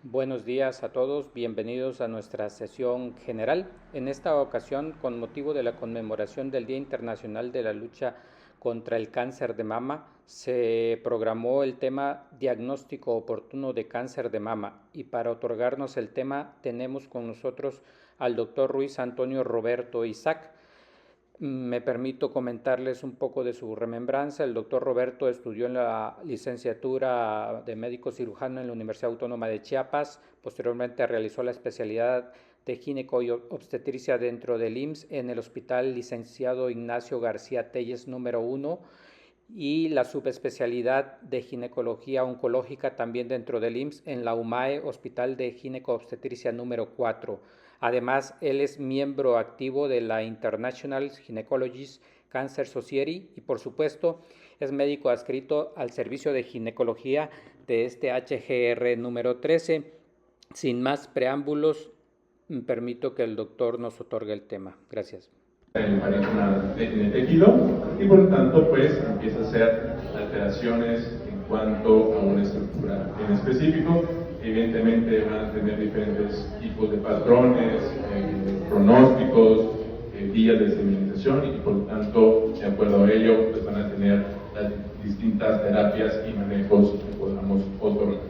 Buenos días a todos, bienvenidos a nuestra sesión general. En esta ocasión, con motivo de la conmemoración del Día Internacional de la Lucha contra el Cáncer de Mama, se programó el tema Diagnóstico Oportuno de Cáncer de Mama, y para otorgarnos el tema tenemos con nosotros al doctor Ruiz Antonio Roberto Isaac. Me permito comentarles un poco de su remembranza. El doctor Roberto estudió en la licenciatura de médico cirujano en la Universidad Autónoma de Chiapas. Posteriormente realizó la especialidad de gineco y obstetricia dentro del IMSS en el Hospital Licenciado Ignacio García Telles número 1 y la subespecialidad de ginecología oncológica también dentro del IMSS en la UMAE Hospital de Gineco Obstetricia número 4. Además, él es miembro activo de la International Gynecologists Cancer Society y, por supuesto, es médico adscrito al servicio de ginecología de este HGR número 13. Sin más preámbulos, permito que el doctor nos otorgue el tema. Gracias. El parénquima en el tejido y por lo tanto pues empieza a hacer alteraciones en cuanto a una estructura en específico. Evidentemente van a tener diferentes tipos de patrones, pronósticos, días de civilización y por lo tanto de acuerdo a ello pues van a tener las distintas terapias y manejos que podamos otorgar.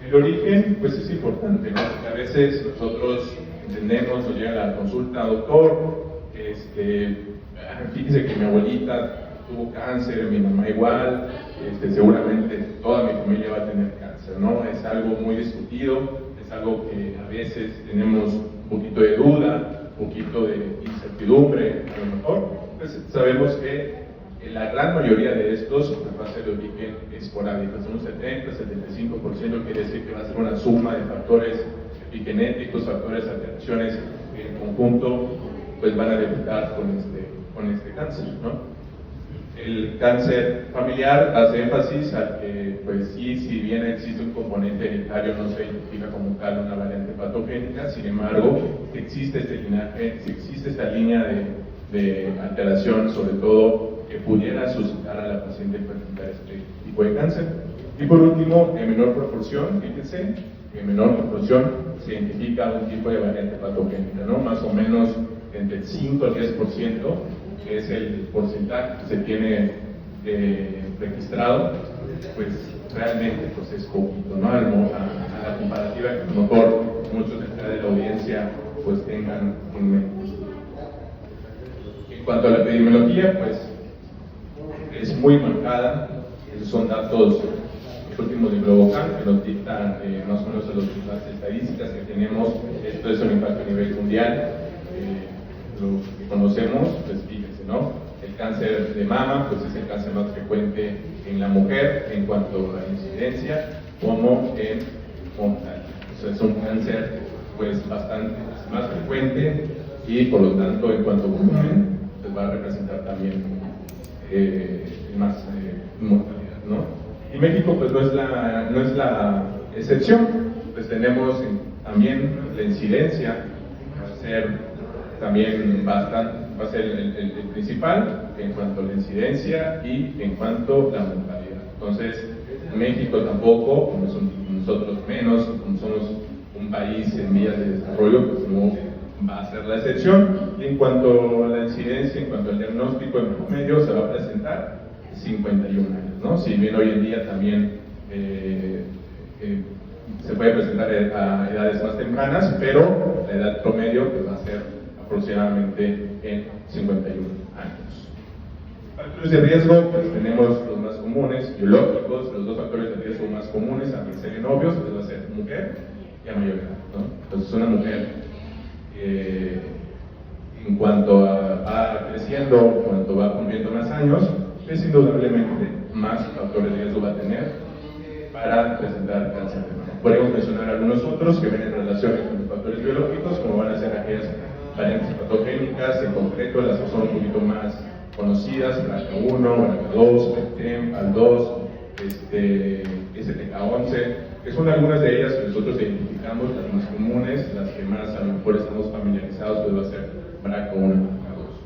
El origen pues es importante, ¿no? Porque a veces nosotros entendemos o llega a la consulta, doctor, fíjese que mi abuelita tuvo cáncer, mi mamá igual, seguramente toda mi familia va a tener cáncer, ¿no? Es algo muy discutido, es algo que a veces tenemos un poquito de duda, un poquito de incertidumbre, a lo mejor. Pues sabemos que la gran mayoría de estos va a ser de origen esporádico, son un 70-75%, quiere decir que va a ser una suma de factores epigenéticos, factores de alteraciones que en conjunto pues van a debutar con este cáncer, ¿no? El cáncer familiar hace énfasis a que, pues sí, si bien existe un componente hereditario, no se identifica como tal una variante patogénica, sin embargo, existe este linaje, existe esta línea de alteración, sobre todo, que pudiera suscitar a la paciente presentar este tipo de cáncer. Y por último, en menor proporción, fíjense, en menor proporción se identifica un tipo de variante patogénica, ¿no? Más o menos entre el 5 al 10%, que es el porcentaje que se tiene registrado, pues realmente pues es poquito, ¿no? A la comparativa que a lo mejor muchos de la audiencia pues tengan en mente. En cuanto a la epidemiología, pues es muy marcada, esos son datos últimos de Globocan que nos dictan más o menos las estadísticas que tenemos. Esto es un impacto a nivel mundial, lo que conocemos, pues fíjense, ¿no? El cáncer de mama pues es el cáncer más frecuente en la mujer en cuanto a la incidencia como en mortalidad. Es un cáncer pues bastante más frecuente y por lo tanto en cuanto a volumen pues va a representar también más mortalidad, ¿no? Y México pues no es la excepción, pues tenemos también la incidencia, va a ser también bastante, va a ser el principal en cuanto a la incidencia y en cuanto a la mortalidad. Entonces, México tampoco, como nosotros menos, como somos un país en vías de desarrollo, pues no va a ser la excepción. Y en cuanto a la incidencia, en cuanto al diagnóstico, en promedio se va a presentar 51 años, ¿no? Si bien hoy en día también se puede presentar a edades más tempranas, pero la edad promedio pues, va a ser aproximadamente en 51 años. Factores de riesgo, pues tenemos los más comunes, biológicos, los dos factores de riesgo más comunes, a ser en obvios, pues va a ser mujer y a mayor edad, ¿no? Entonces una mujer en cuanto va creciendo, en cuanto va cumpliendo más años, pues indudablemente más factores de riesgo va a tener para presentar cáncer de mama. Podemos mencionar algunos otros que ven en relación con los factores biológicos, como van a ser aquellas variantes patogénicas, en concreto las que son un poquito más conocidas, BRCA1, BRCA2, PTEN, PAL2, STK11, que son algunas de ellas que nosotros identificamos, las más comunes, las que más a lo mejor estamos familiarizados, pues va a ser BRCA1 y BRCA2.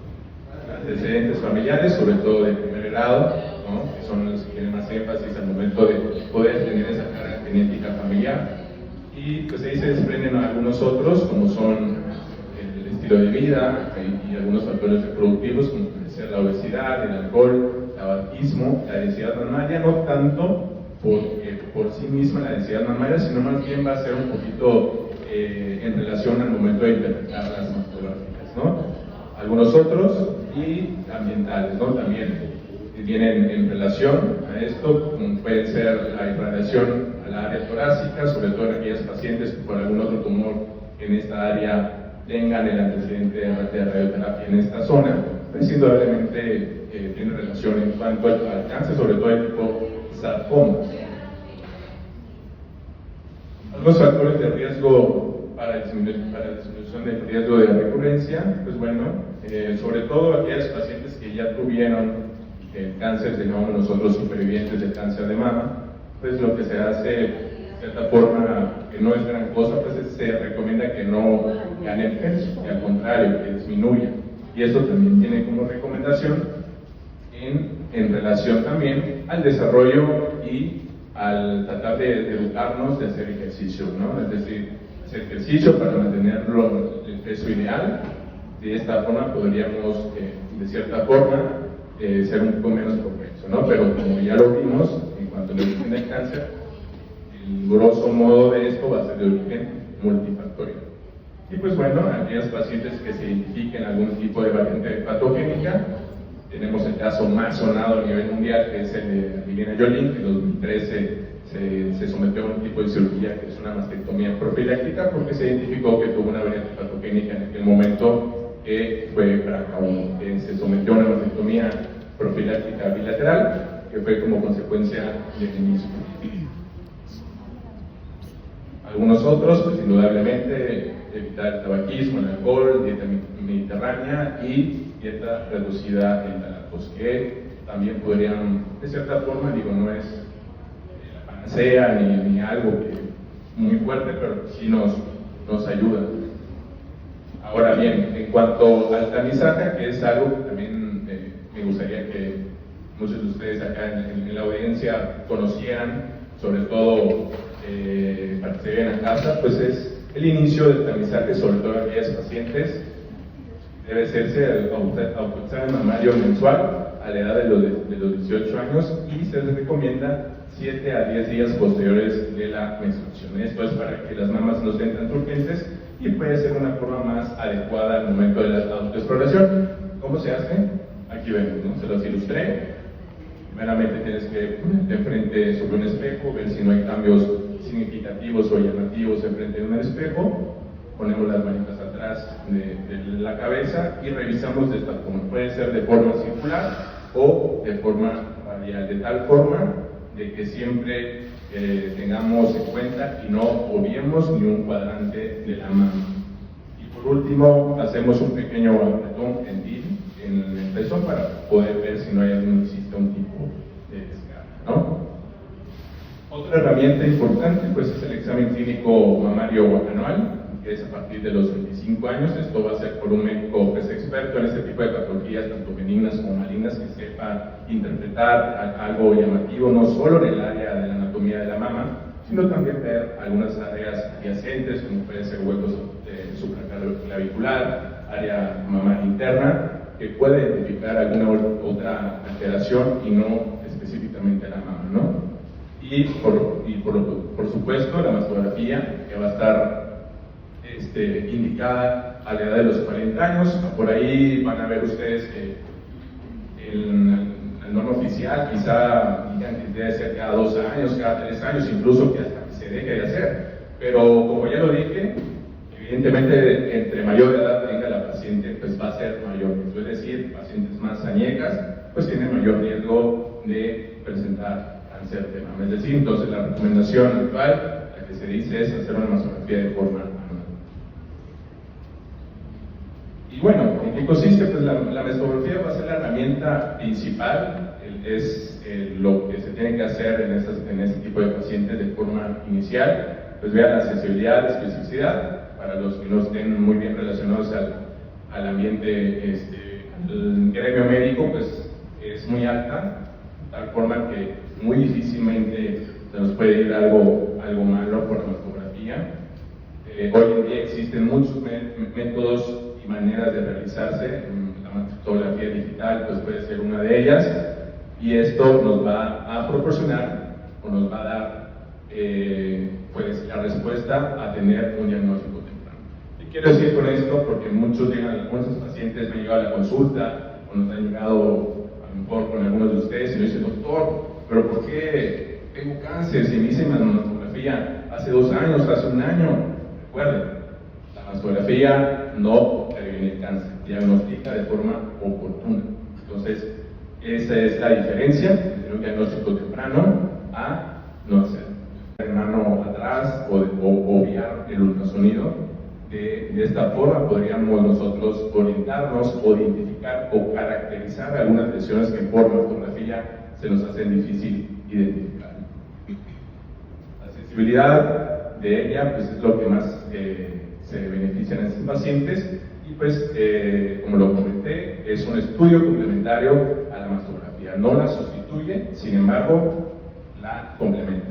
Antecedentes familiares, sobre todo de primer grado, ¿no? Que son los que tienen más énfasis al momento de poder tener esa carga genética familiar, y pues ahí se desprenden algunos otros, como son el estilo de vida y algunos factores reproductivos, como puede ser la obesidad, el alcohol, el tabaquismo, la densidad mamaria, no tanto por sí misma la densidad mamaria, sino más bien va a ser un poquito en relación al momento de interpretar las mastografías, ¿no? Algunos otros y ambientales, ¿no? También vienen en relación a esto, como puede ser la irradiación a la área torácica, sobre todo en aquellas pacientes que por algún otro tumor en esta área tengan el antecedente de radioterapia en esta zona, pues indudablemente tiene relación en cuanto al cáncer, sobre todo el tipo sarcoma. Algunos factores de riesgo para disminución del riesgo de recurrencia, pues bueno, sobre todo aquellas pacientes que ya tuvieron el cáncer, llamamos nosotros supervivientes del cáncer de mama, pues lo que se hace de cierta forma, que no es gran cosa, pues se recomienda que no gane peso, que al contrario, que disminuya. Y eso también tiene como recomendación en relación también al desarrollo y al tratar de educarnos de hacer ejercicio, ¿no? Es decir, hacer ejercicio para mantenerlo el peso ideal. De esta forma podríamos, de cierta forma, ser un poco menos propenso, ¿no? Pero como ya lo vimos, en cuanto a la origen del cáncer, el grosso modo de esto va a ser de origen multifactorial. Y pues bueno, aquellas pacientes que se identifiquen algún tipo de variante patogénica, tenemos el caso más sonado a nivel mundial, que es el de Angelina Jolie, que en 2013 se sometió a un tipo de cirugía que es una mastectomía profiláctica, porque se identificó que tuvo una variante patogénica en aquel momento, que fue BRCA1, que se sometió a una mastectomía profiláctica bilateral, que fue como consecuencia del mismo. Algunos otros, pues indudablemente, evitar el tabaquismo, el alcohol, dieta mediterránea y dieta reducida en lácteos, que también podrían, de cierta forma, digo, no es la panacea ni algo que muy fuerte, pero sí nos ayuda. Ahora bien, en cuanto al tamizaje, que es algo que también me gustaría que muchos de ustedes acá en la audiencia conocieran, sobre todo para que se vean a casa, pues es el inicio del tamizaje, sobre todo en aquellas pacientes. Debe hacerse el autoexamen mamario mensual a la edad de los 18 años y se les recomienda 7 a 10 días posteriores de la menstruación. Esto es para que las mamas no estén tan urgentes y puede ser una forma más adecuada al momento de la autoexploración. ¿Cómo se hace? Aquí vemos, ¿no? Se los ilustré. Primeramente tienes que ponerte enfrente sobre un espejo, ver si no hay cambios significativos o llamativos enfrente de un espejo. Ponemos las manitas atrás de la cabeza y revisamos de esta forma. Puede ser de forma circular o de forma radial, de tal forma de que siempre tengamos en cuenta y no obviemos ni un cuadrante de la mama. Y por último, hacemos un pequeño apretón gentil en el pezón para poder ver si no existe un tipo de descarga, ¿no? Otra herramienta importante pues es el examen clínico mamario anual, que es a partir de los 25 años. Esto va a ser por un médico que es experto en este tipo de patologías, tanto benignas como malignas, que sepa interpretar algo llamativo, no solo en el área de la anatomía de la mama, sino también ver algunas áreas adyacentes, como puede ser huecos supraclavicular, área mamaria interna, que puede identificar alguna otra alteración y no específicamente la mama, ¿no? Y por supuesto la mastografía, que va a estar indicada a la edad de los 40 años. Por ahí van a ver ustedes que el norma oficial quizá digan que debe ser cada 2 años, cada 3 años, incluso que hasta que se deje de hacer. Pero como ya lo dije, evidentemente entre mayor edad tenga la paciente, pues va a ser mayor. Es decir, pacientes más añecas, pues tienen mayor riesgo de presentar cáncer de mama. Es decir, entonces la recomendación actual, la que se dice, es hacer una mastografía de forma anual. Y bueno, ¿en qué consiste? Pues la mastografía va a ser la herramienta principal, es lo que se tiene que hacer en este tipo de pacientes de forma inicial. Pues vean la sensibilidad, la especificidad, para los que no estén muy bien relacionados al ambiente, el gremio médico, pues es muy alta, de tal forma que muy difícilmente se nos puede ir algo malo por Hoy en día existen muchos métodos y maneras de realizarse. La mastografía digital pues puede ser una de ellas, y esto nos va a proporcionar o nos va a dar pues la respuesta a tener un diagnóstico temprano. Y quiero decir con esto porque muchos pacientes me han llegado a la consulta o nos han llegado a lo mejor con algunos de ustedes y me dicen: doctor, pero ¿por qué tengo cáncer si me hice mastografía hace 2 años, hace 1 año? Recuerden, la mastografía no previene el cáncer, diagnostica de forma oportuna. Entonces, esa es la diferencia entre un diagnóstico temprano a no hacer. Mano atrás o obviar el ultrasonido. De esta forma podríamos nosotros orientarnos o identificar o caracterizar algunas lesiones que por mastografía se nos hacen difícil identificar. La sensibilidad de ella pues es lo que más se benefician en estos pacientes, y pues como lo comenté, es un estudio complementario a la mastografía, no la sustituye, sin embargo la complementa.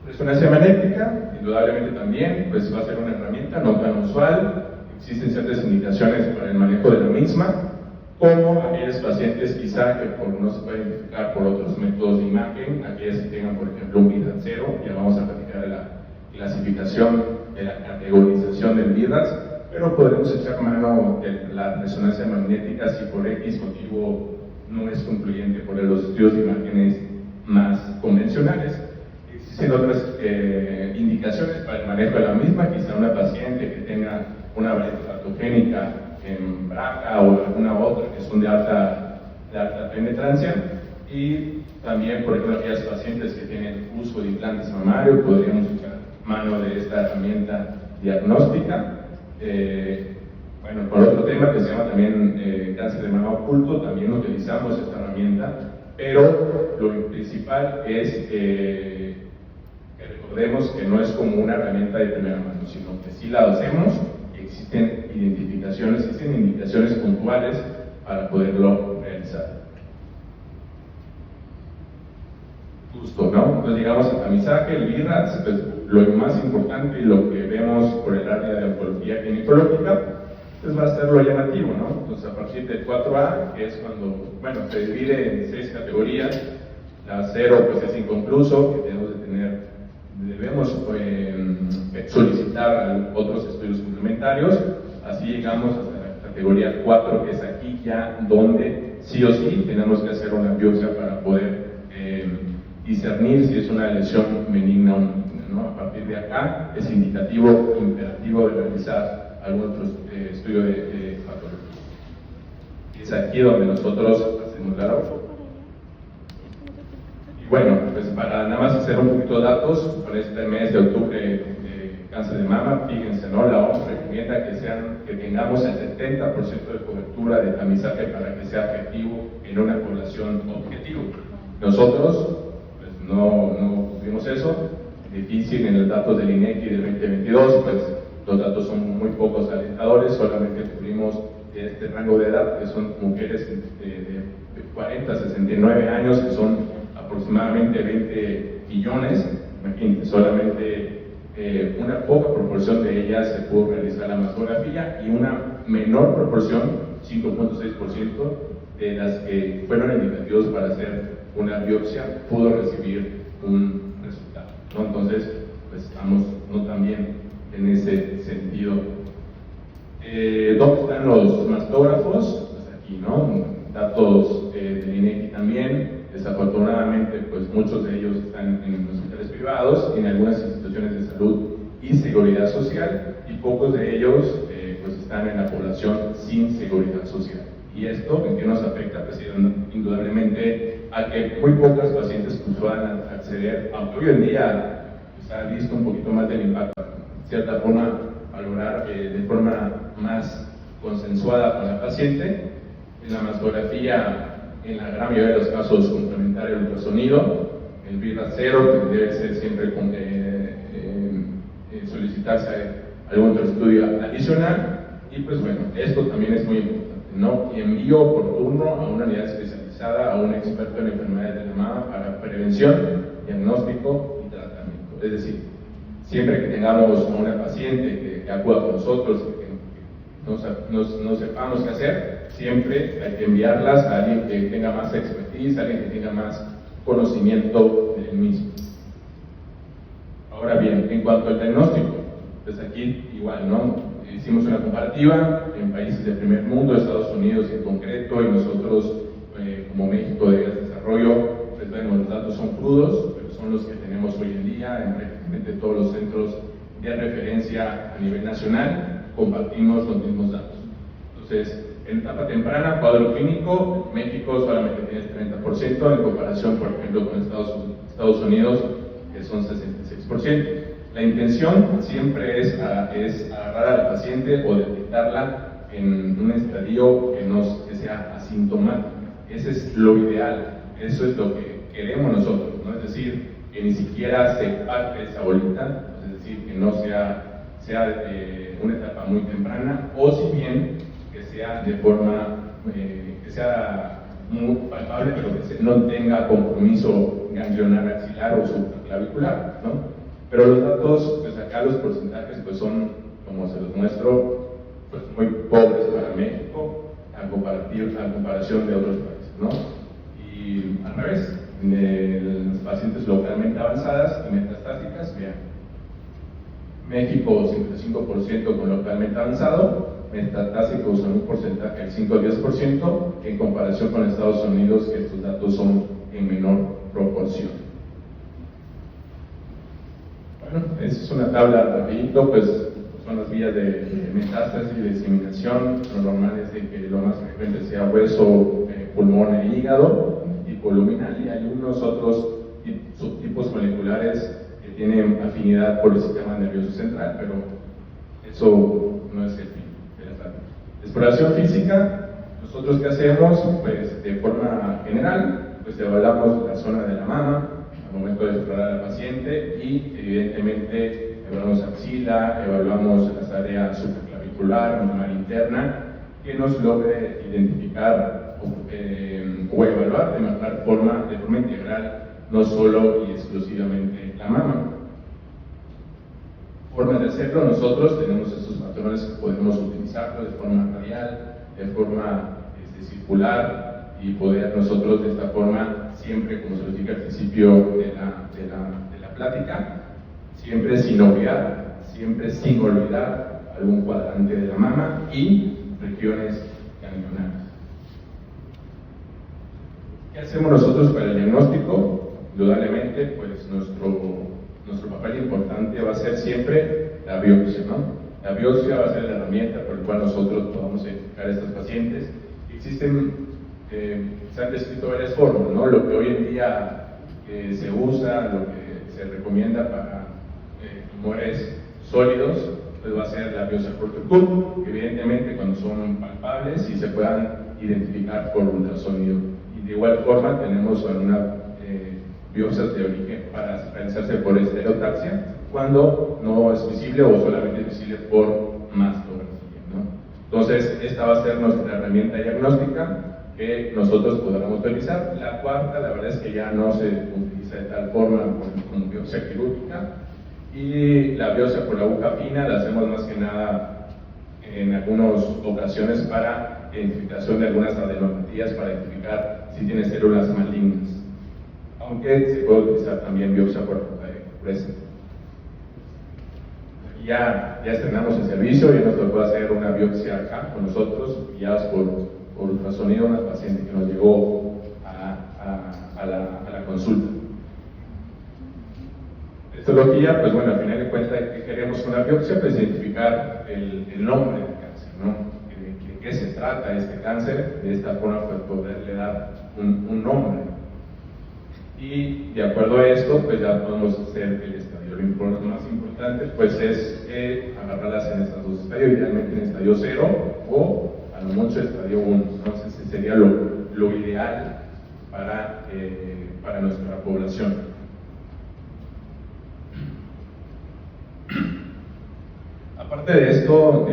Resonancia magnética, indudablemente también, pues va a ser una herramienta no tan usual. Existen ciertas indicaciones para el manejo de la misma, como aquellos pacientes quizá que no se pueden identificar por otros métodos de imagen, aquellos que tengan por ejemplo un BIRAT 0, ya vamos a platicar de la clasificación, de la categorización del BIRAT, pero podemos echar mano de la resonancia magnética si por X motivo no es concluyente por los estudios de imágenes más convencionales. Existen otras indicaciones para el manejo de la misma, quizá una paciente que tenga una variante patogénica en BRCA o alguna otra que son de alta penetrancia, y también, por ejemplo, aquellas pacientes que tienen uso de implantes mamarios, podríamos echar mano de esta herramienta diagnóstica. Bueno, por otro tema que se llama también cáncer de mama oculto, también utilizamos esta herramienta, pero lo principal es que recordemos que no es como una herramienta de primera mano, sino que sí la hacemos y existen identificaciones, existen indicaciones puntuales para poderlo realizar. Justo, ¿no? Entonces llegamos al tamizaje, el BIRATS, pues lo más importante y lo que vemos por el área de oncología ginecológica, pues va a ser lo llamativo, ¿no? Entonces a partir del 4A, que es cuando, bueno, se divide en 6 categorías. La 0 pues es inconcluso, que debemos solicitar otros estudios complementarios. Así llegamos hasta la categoría 4, que es aquí ya donde sí o sí tenemos que hacer una biopsia para poder discernir si es una lesión benigna o no. A partir de acá es indicativo, imperativo de realizar algún otro estudio de patología. Es aquí donde nosotros hacemos la labor. Y bueno, pues para nada más hacer un poquito de datos, para este mes de octubre de cáncer de mama, fíjense, ¿no? La OMS recomienda que tengamos el 70% de cobertura de tamizaje para que sea efectivo en una población objetivo. Nosotros pues no tuvimos eso, difícil en los datos del INEGI del 2022, pues los datos son muy pocos alentadores, solamente cubrimos este rango de edad, que son mujeres de 40 a 69 años, que son aproximadamente 20 millones. Imagínense, solamente una poca proporción de ellas se pudo realizar la mastografía, y una menor proporción, 5.6%, de las que fueron indicativos para hacer una biopsia, pudo recibir un resultado, ¿no? Entonces, pues estamos no tan bien en ese sentido. ¿Dónde están los mastógrafos? Pues aquí, ¿no? Datos del INEGI también. Desafortunadamente, pues muchos de ellos están en hospitales privados, en algunas instituciones de salud y seguridad social, y pocos de ellos pues están en la población sin seguridad social. ¿Y esto en qué nos afecta? Pues indudablemente a que muy pocas pacientes pues, puedan acceder, aunque hoy en día se ha visto un poquito más del impacto, de cierta forma valorar de forma más consensuada con la paciente. En la mastografía, en la gran mayoría de los casos, complementario al ultrasonido, el BIRAT 0, que debe ser siempre solicitarse algún otro estudio adicional. Y pues bueno, esto también es muy importante, ¿no? Y envío oportuno a una unidad especializada, a un experto en enfermedades de la mama para prevención, diagnóstico y tratamiento. Es decir, siempre que tengamos a una paciente que acuda con nosotros, que no sepamos qué hacer, siempre hay que enviarlas a alguien que tenga más expertise, a alguien que tenga más conocimiento del mismo. Ahora bien, en cuanto al diagnóstico, pues aquí igual, ¿no? Hicimos una comparativa en países del primer mundo, Estados Unidos en concreto, y nosotros como México de desarrollo, pues bueno, los datos son crudos, pero son los que tenemos hoy en día en prácticamente todos los centros de referencia a nivel nacional, compartimos los mismos datos. Entonces, en etapa temprana, cuadro clínico, México solamente tiene el 30% en comparación, por ejemplo, con Estados Unidos, que son 66%. La intención siempre es agarrar a la paciente o detectarla en un estadio que sea asintomático. Ese es lo ideal, eso es lo que queremos nosotros, ¿no? Es decir, que ni siquiera se parte esa bolita, es decir, que no sea una etapa muy temprana, o si bien que sea de forma que sea muy palpable, pero que no tenga compromiso ganglionar axilar o supraclavicular, ¿no? Pero los datos, pues acá los porcentajes pues son, como se los muestro, pues muy pobres para México a comparación de otros países, ¿no? Y al revés, en las pacientes localmente avanzadas y metastáticas, vean, México 55% con localmente avanzado, metastásicos en un porcentaje del 5 al 10%, en comparación con Estados Unidos, que estos datos son en menor proporción. Bueno, esa es una tabla rapidito, pues son las vías de metástasis y diseminación. Lo normal es de que lo más frecuente sea hueso, pulmón e hígado, tipo luminal, y hay unos otros subtipos moleculares que tienen afinidad por el sistema nervioso central, pero eso no es el fin de la plática. Exploración física, nosotros qué hacemos, pues de forma general, pues evaluamos la zona de la mama al momento de explorar al paciente y evidentemente evaluamos axila, evaluamos las áreas supraclavicular, malar interna, que nos logre identificar o evaluar de forma integral, no solo y exclusivamente la mama. Formas de hacerlo, nosotros tenemos esos patrones que podemos utilizarlo de forma radial, de forma circular, y poder nosotros de esta forma, siempre como se los dije al principio de la plática, siempre sin olvidar algún cuadrante de la mama y regiones ganglionares. ¿Qué hacemos nosotros para el diagnóstico? Indudablemente, pues nuestro papel importante va a ser siempre la biopsia, ¿no? La biopsia va a ser la herramienta por la cual nosotros podamos identificar a estos pacientes. Se han descrito varias formas, ¿no? Lo que hoy en día se usa, lo que se recomienda para tumores sólidos, pues va a ser la biopsia por TrueCut, evidentemente cuando son palpables y se puedan identificar por ultrasonido. Y de igual forma tenemos algunas biopsias de origen para realizarse por estereotaxia, cuando no es visible o solamente es visible por mastografía, ¿no? Entonces, esta va a ser nuestra herramienta diagnóstica que nosotros podamos realizar. La cuarta, la verdad es que ya no se utiliza de tal forma como biopsia quirúrgica, y la biopsia por la aguja fina la hacemos más que nada en algunas ocasiones para identificación de algunas adenopatías, para identificar si tiene células malignas, aunque se puede utilizar también biopsia por pureza. Ya estrenamos el servicio, ya nos tocó hacer una biopsia acá con nosotros, guiados por ultrasonido, una paciente que nos llegó a la consulta. Histología, pues bueno, al final de cuentas, ¿qué queremos con la biopsia? Pues identificar el nombre del cáncer, ¿no? ¿De qué se trata este cáncer? De esta forma, pues poderle dar un nombre. Y de acuerdo a esto, pues ya podemos hacer el estadio. Lo más importante, pues es agarrarlas en estos dos estadios, idealmente en estadio 0 o a lo mucho estadio 1. Entonces, ese sería lo ideal para nuestra población. Aparte de esto,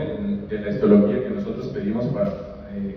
de la histología que nosotros pedimos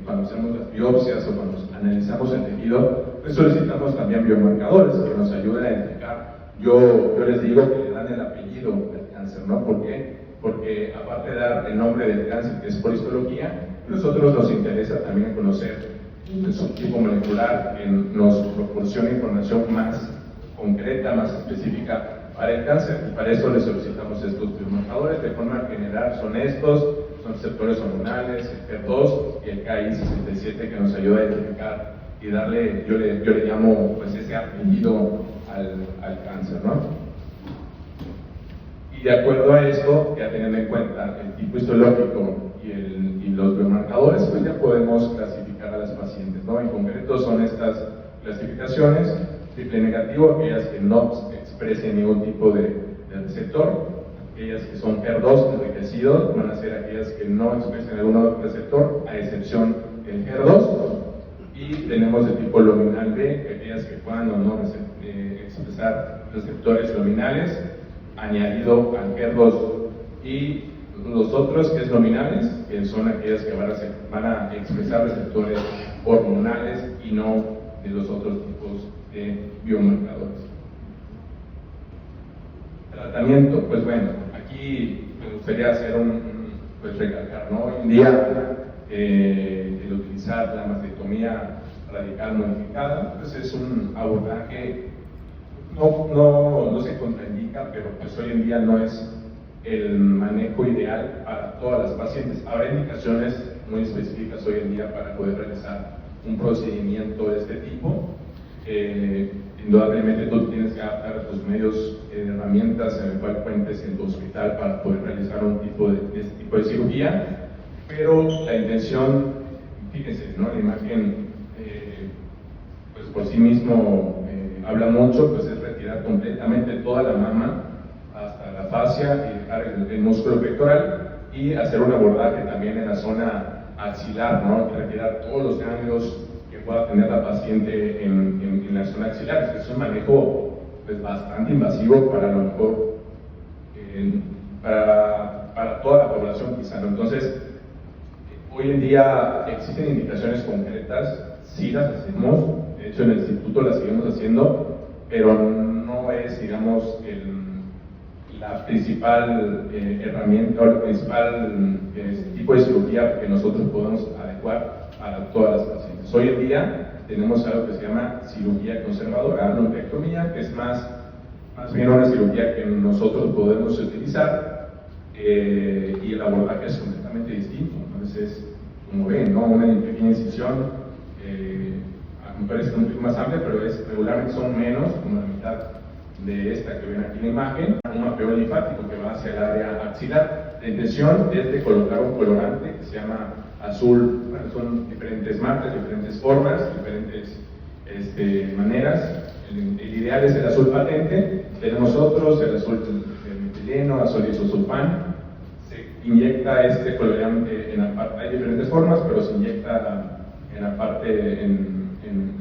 cuando hacemos las biopsias o cuando analizamos el tejido, pues solicitamos también biomarcadores que nos ayuden a identificar. Yo les digo que le dan el apellido del cáncer, ¿no? ¿Por qué? Porque aparte de dar el nombre del cáncer, que es por histología, a nosotros nos interesa también conocer el subtipo molecular que nos proporciona información más concreta, más específica para el cáncer, y para eso le solicitamos estos biomarcadores. De forma general son estos, son receptores hormonales, el HER2 y el KI67, que nos ayuda a identificar y darle, yo le llamo pues ese apellido al cáncer, ¿no? Y de acuerdo a esto, ya teniendo en cuenta el tipo histológico y los biomarcadores, pues ya podemos clasificar a las pacientes, ¿no? En concreto son estas clasificaciones: triple negativo, aquellas que no expresen ningún tipo de receptor; aquellas que son HER2 enriquecidos van a ser aquellas que no expresen algún receptor, a excepción del HER2; y tenemos de tipo luminal B, aquellas que puedan o no expresar receptores luminales añadido al HER2; y los otros, que es nominales, que son aquellas que van a expresar receptores hormonales y no de los otros tipos de biomarcadores. Tratamiento, pues bueno, aquí me gustaría hacer recalcar, ¿no? Hoy en día el utilizar la mastectomía radical modificada, pues es un abordaje, no se contraindica, pero pues hoy en día no es el manejo ideal para todas las pacientes. Habrá indicaciones muy específicas hoy en día para poder realizar un procedimiento de este tipo. Indudablemente tú tienes que adaptar tus medios de herramientas en el cual cuentes en tu hospital para poder realizar este tipo de cirugía, pero la intención, fíjense, ¿no? La imagen pues por sí mismo habla mucho, pues es retirar completamente toda la mama hasta la fascia y dejar el músculo pectoral, y hacer un abordaje también en la zona axilar, ¿no? Retirar todos los ganglios que pueda tener la paciente en la zona axilar. Es un manejo pues bastante invasivo para lo mejor para toda la población quizá, ¿no? Entonces, hoy en día existen indicaciones concretas, sí las hacemos, de hecho en el instituto las seguimos haciendo, pero no es, digamos, la principal herramienta o el principal tipo de cirugía que nosotros podemos adecuar a todas las pacientes. Hoy en día tenemos algo que se llama cirugía conservadora, lumpectomía, que es más bien una cirugía que nosotros podemos utilizar, y el abordaje es completamente distinto. Entonces, como ven, ¿no? Una pequeña incisión, me parece un poco más amplia, pero regularmente son menos, como la mitad de esta que ven aquí en la imagen, un mapeo linfático que va hacia el área axilar. La intención es de colocar un colorante que se llama azul. Bueno, son diferentes marcas, diferentes formas, diferentes maneras. El ideal es el azul patente. Tenemos otros, el azul de metileno, azul isosulfán. Se inyecta este colorante en la parte, hay diferentes formas, pero se inyecta en la parte, en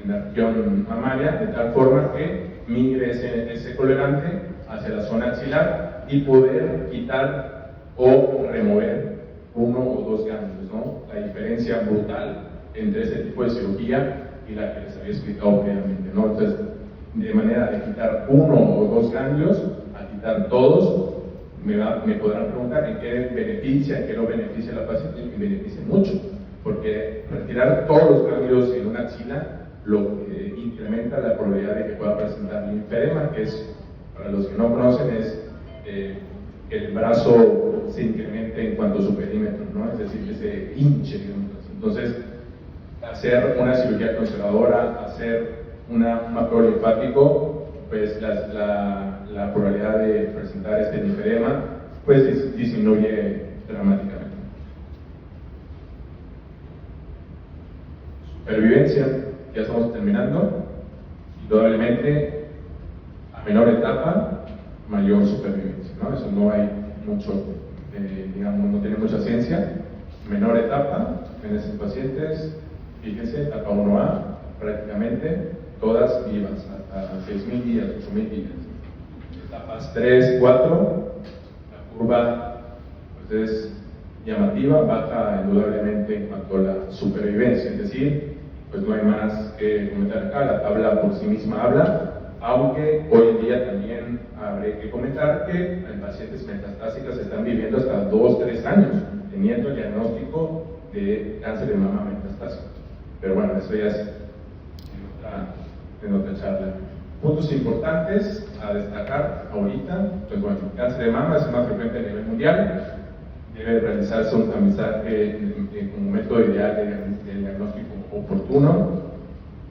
la región mamaria, de tal forma que migre ese colorante hacia la zona axilar y poder quitar o remover uno o dos ganglios, ¿no? La diferencia brutal entre ese tipo de cirugía y la que les había explicado previamente, ¿no? Entonces, de manera de quitar uno o dos ganglios a quitar todos, me podrán preguntar en qué beneficia, en qué no beneficia a la paciente. Y beneficia mucho, porque retirar todos los ganglios en una axila lo que incrementa la probabilidad de que pueda presentar linfedema, que es, para los que no conocen, es que el brazo se incremente en cuanto a su perímetro, ¿no? Es decir, que se hinche, digamos. Entonces, hacer una cirugía conservadora, hacer un mapeo linfático, pues la probabilidad de presentar este linfedema pues disminuye dramáticamente. Supervivencia, ya estamos terminando. Indudablemente, a menor etapa, mayor supervivencia, ¿no? Eso no hay mucho, digamos, no tiene mucha ciencia. Menor etapa en estos pacientes, fíjense, etapa 1A, prácticamente todas vivas, hasta 6.000 días, 8.000 días. Etapas 3, 4, la curva pues es llamativa, baja indudablemente en cuanto a la supervivencia, es decir, pues no hay más que comentar acá, la tabla por sí misma habla. aunque hoy en día también habré que comentar que en pacientes metastásicas están viviendo hasta 2-3 años teniendo el diagnóstico de cáncer de mama metastásico. Pero bueno, eso ya es en otra charla. Puntos importantes a destacar ahorita, pues bueno, el cáncer de mama es el más frecuente a nivel mundial, debe realizarse un tamizaje como método ideal de diagnóstico oportuno.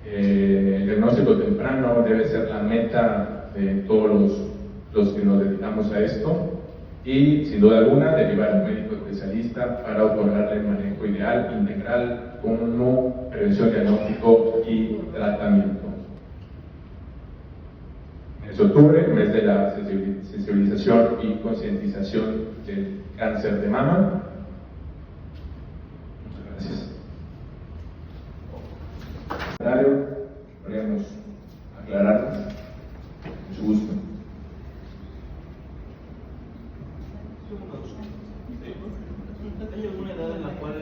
El diagnóstico temprano debe ser la meta de todos los que nos dedicamos a esto y, sin duda alguna, derivar a un médico especialista para otorgarle el manejo ideal, integral, como prevención, diagnóstico y tratamiento. En octubre, mes de la sensibilización y concientización del cáncer de mama. Muchas gracias. Podríamos aclarar. Mucho gusto. ¿Hay alguna edad en la cual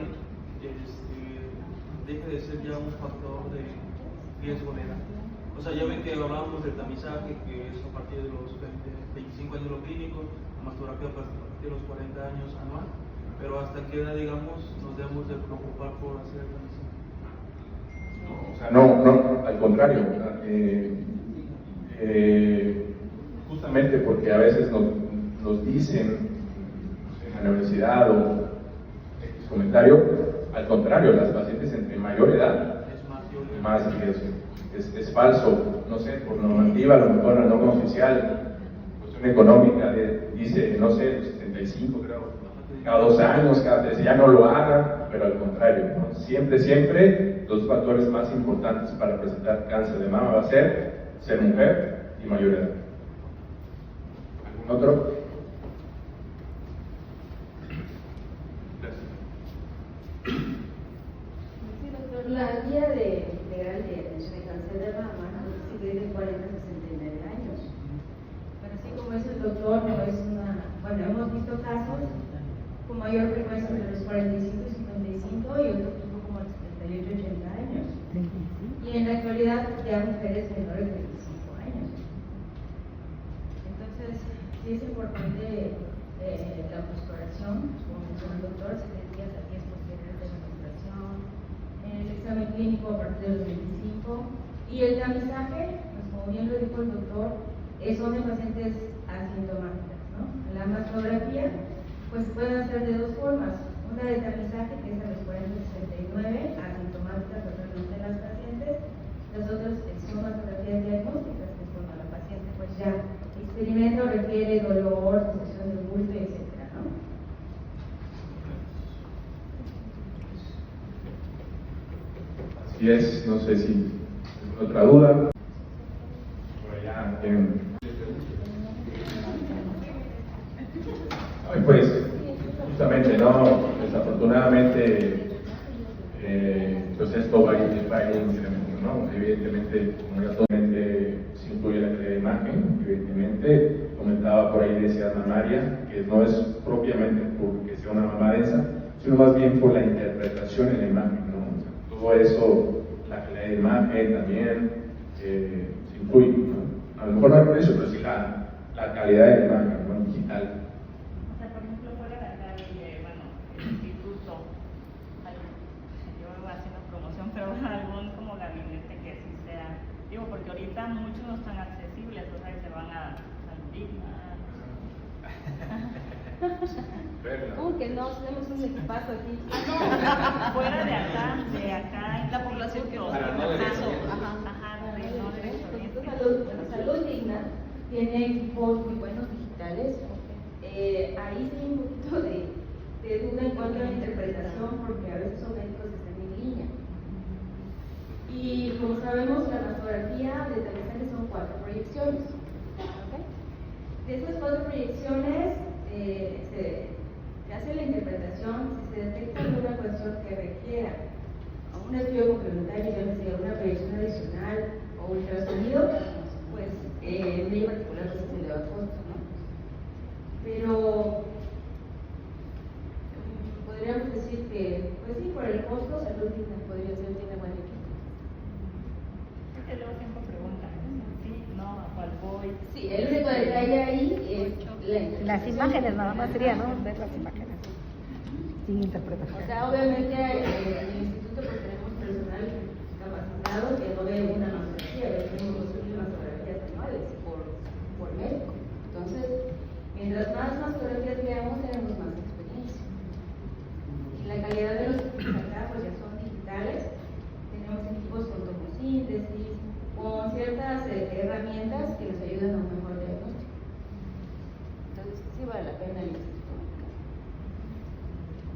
deje de ser ya un factor de riesgo de edad? O sea, ya ven que hablábamos del tamizaje, que es a partir de los 25 años lo clínico, la mastografía a partir de los 40 años anual, pero ¿hasta qué edad, digamos, nos debemos de preocupar por hacer el tamizaje? O sea, no, al contrario. Justamente porque a veces nos dicen en la universidad o X comentario, al contrario, las pacientes entre mayor edad, más riesgo. Es falso, no sé, por normativa, a lo mejor la norma oficial, cuestión económica, dice, no sé, 75 creo, cada 2 años, cada 3, ya no lo hagan, pero al contrario, ¿no? Siempre los factores más importantes para presentar cáncer de mama va a ser mujer y mayor edad. ¿Algún otro? Sí, doctor, la guía legal de atención de cáncer de mama se de 40 a 69 años. Pero así como es el doctor, no es una. Bueno, hemos visto casos con mayor frecuencia entre los 45 y 55 y otros como los 78 y 80 años. Y en la actualidad ya mujeres menores de 25 años. Entonces, sí es importante la autoexploración, como mencionó el doctor, 7 días a 10 posteriores de la menstruación, el examen clínico a partir de los 25 y el tamizaje, pues como bien lo dijo el doctor, son de pacientes asintomáticas, ¿no? La mastografía pues se puede hacer de 2 formas, una de tamizaje que es a los 40-69, asintomáticas totalmente las pacientes, las otras son mastografías diagnósticas, que es cuando la paciente pues ya experimenta o refiere dolor, sensación de bulto, etcétera, ¿no? Así es, no sé si otra duda. Por allá tienen. Pues, justamente, no, desafortunadamente, pues esto va a ir incrementando, ¿no? Evidentemente, como ya totalmente se incluye la calidad de imagen, evidentemente, comentaba por ahí decía mamaria, que no es propiamente porque sea una mamá densa, sino más bien por la interpretación en la imagen, ¿no? O sea, todo eso, la calidad de imagen también se incluye, ¿no? A lo mejor no hay precio, pero sí la calidad de la imagen, ¿no? Digital. Pero algún como gabinete que sí sea, digo, porque ahorita muchos no están accesibles, o sea, se van a ¿Cómo que no? Tenemos un equipazo aquí. No, fuera de acá, en la población que no tiene acceso. Salud Digna tiene equipos muy buenos digitales. Ahí sí hay un poquito de duda en cuanto a la interpretación, porque a veces son médicos que están en línea. Y como sabemos, la mastografía de tamizaje son 4 proyecciones. ¿Okay? De esas 4 proyecciones se hace la interpretación si se detecta alguna cuestión que requiera un estudio complementario, ya sea una proyección adicional o ultrasonido, pues en ley particular pues se eleva el costo, ¿no? Pero podríamos decir que, pues sí, por el costo, Salud Digna podría ser, tiene buen equipo. Que luego siempre preguntan, sí, no, Las imágenes nada más sería, ¿no? Ver las imágenes. Sin interpretación. O sea, obviamente en el instituto pues tenemos personal capacitado que no ve una mastografía, tenemos 2.000 mastografías anuales por médico. Entonces, mientras más mastografías veamos, tenemos más experiencia. Y la calidad de los equipos acá pues ya son digitales, tenemos equipos con tomosíntesis, con ciertas herramientas que les ayudan a un mejor diagnóstico. Entonces, sí vale la pena el instituto.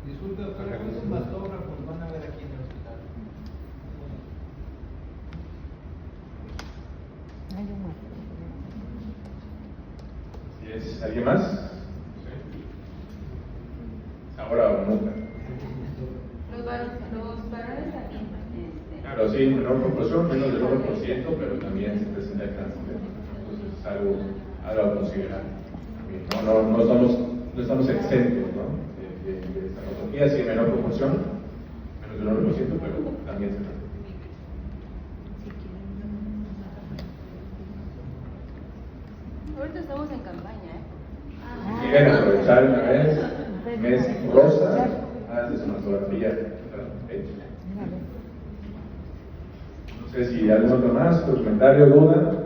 Disculpe, doctora, ¿cuántos mastógrafos van a ver aquí en el hospital? Hay un más. ¿Es alguien más? Ahora o nunca. Los varones también. Claro, sí, menor proporción, menos del 1%, pero también se presenta el cáncer. Entonces es algo a considerar. No estamos exentos, ¿no? De esta patología, sí, en menor proporción, menos del 1%, pero también se presenta. Ahorita estamos en campaña, ¿eh? Si quieren aprovechar una vez, mes rosa, haces una fotografía. No sé si algún otro más, comentario, duda.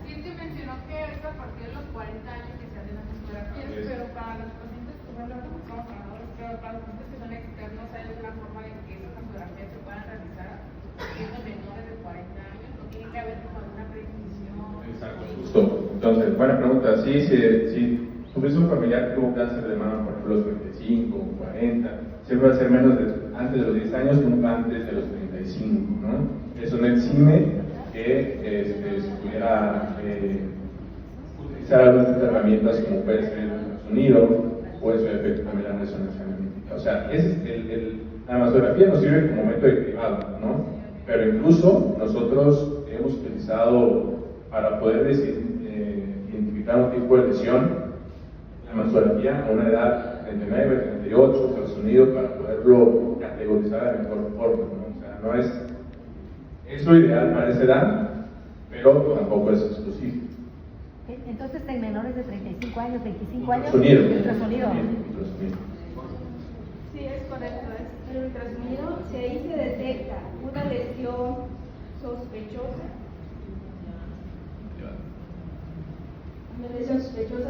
Sí, te mencionó que es a partir de los 40 años que se hacen las fotografías, pero para los pacientes, como hablamos, estamos hablando, pero para los pacientes que son externos, ¿hay alguna forma de que esas fotografías se puedan realizar siendo menores de 40 años? ¿No tiene que haber como alguna predisposición? Exacto, justo. Entonces, buena pregunta. Si tuviese un familiar que tuvo cáncer de mama, por ejemplo, los 35 o 40, siempre va a ser antes de los 10 años, nunca antes de los 35, ¿no? Eso no exime que se pudiera utilizar algunas herramientas como puede ser el ultrasonido o eso efecto también la resonancia magnética. O sea, la mastografía nos sirve como método de cribado, ¿no? Pero incluso nosotros hemos utilizado para poder identificar un tipo de lesión la mastografía a una edad 39, 38, ultrasonido para poderlo categorizar de mejor forma, ¿no? O sea, no es lo ideal para esa edad, pero tampoco es exclusivo. Entonces, en menores de 35 años, 25 años, Ultrasonido. ultrasonido. Sí, es correcto. El ultrasonido, si ahí se detecta una lesión sospechosa,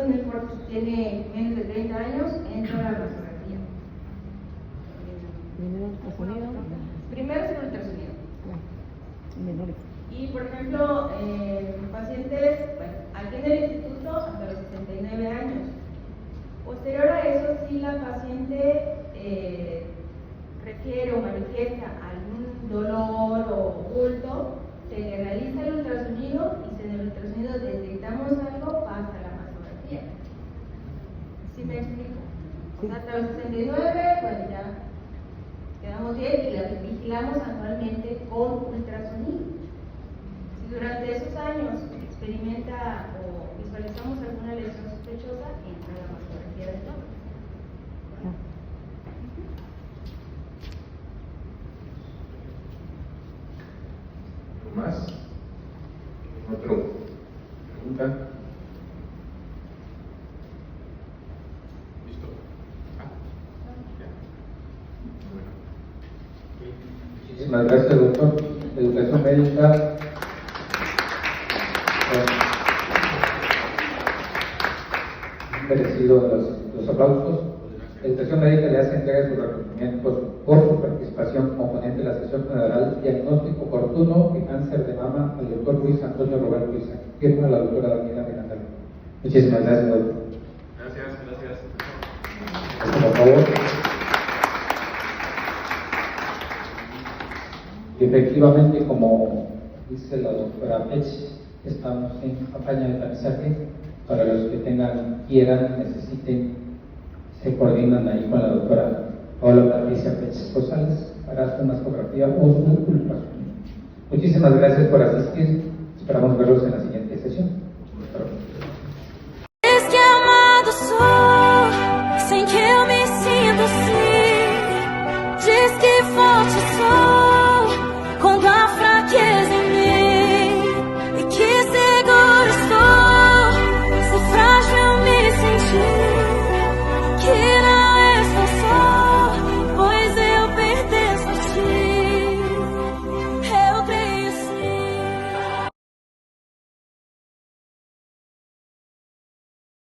no importa si tiene menos de 30 años, entra la mastografía. Primero es el ultrasonido. Menores. Y por ejemplo, pacientes, bueno, aquí en el instituto hasta los 69 años. Posterior a eso, si la paciente refiere o manifiesta algún dolor o oculto, se le realiza el ultrasonido y si en el ultrasonido detectamos algo, pasa a la mastografía. ¿Sí me explico? O sea, hasta los 69, pues ya quedamos bien y la vigilamos anualmente con ultrasonido. Si durante esos años experimenta o visualizamos alguna lesión sospechosa, entra la mastografía del todo. ¿Más? ¿Otra pregunta? ¿Listo? Muchísimas gracias, doctor. Educación médica. Merecido los aplausos. Educación médica le hace entrega de sus reconocimientos por su participación como ponente de la sesión general diagnóstico oportuno de cáncer de mama al doctor Luis Antonio Roberto Isaac. Firma la doctora Daniela Miranda. Muchísimas gracias, doctor. Gracias. Por favor. Y efectivamente, como dice la doctora Pech, estamos en campaña de tamizaje. Para los que quieran, necesiten, se coordinan ahí con la doctora Paola Patricia Pech Rosales para su mastografía o su ultrasonido. Muchísimas gracias por asistir. Esperamos verlos en la siguiente sesión.